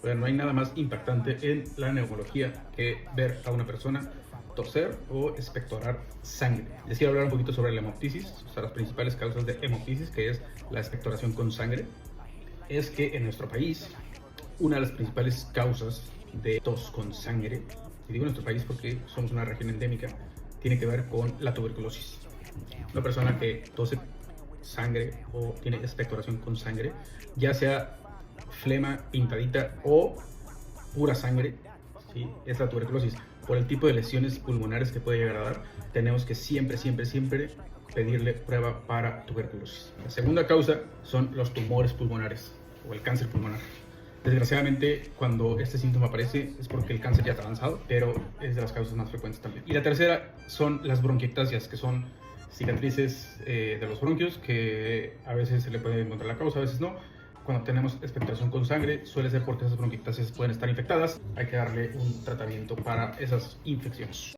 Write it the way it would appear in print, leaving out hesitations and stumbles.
Pero no hay nada más impactante en la neumología que ver a una persona toser o expectorar sangre. Les quiero hablar un poquito sobre la hemoptisis, o sea, las principales causas de hemoptisis, que es la expectoración con sangre. Es que en nuestro país, una de las principales causas de tos con sangre, y digo nuestro país porque somos una región endémica, tiene que ver con la tuberculosis. Una persona que tose sangre o tiene expectoración con sangre, ya sea flema pintadita o pura sangre, ¿sí? Es la tuberculosis. Por el tipo de lesiones pulmonares que puede llegar a dar, tenemos que siempre pedirle prueba para tuberculosis. La segunda causa son los tumores pulmonares o el cáncer pulmonar. Desgraciadamente, cuando este síntoma aparece es porque el cáncer ya está avanzado, pero es de las causas más frecuentes también. Y la tercera son las bronquiectasias, que son cicatrices de los bronquios, que a veces se le puede encontrar la causa, a veces no. Cuando tenemos expectoración con sangre, suele ser porque esas bronquiectasias pueden estar infectadas. Hay que darle un tratamiento para esas infecciones.